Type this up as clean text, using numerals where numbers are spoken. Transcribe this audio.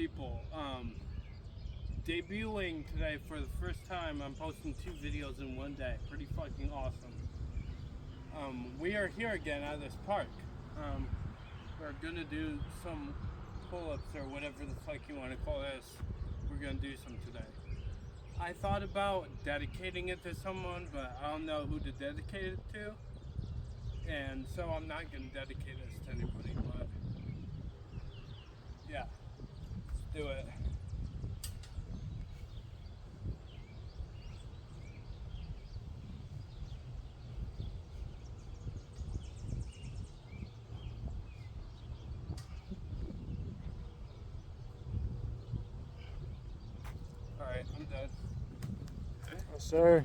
people. Debuting today for the first time. I'm posting 2 videos in one day. Pretty fucking awesome. We are here again at this park. We're gonna do some pull-ups or whatever the fuck you want to call this. We're gonna do some today. I thought about dedicating it to someone, but I don't know who to dedicate it to. And so I'm not gonna dedicate this to anybody, but yeah, let's do it. Alright, I'm done. Yes, sir.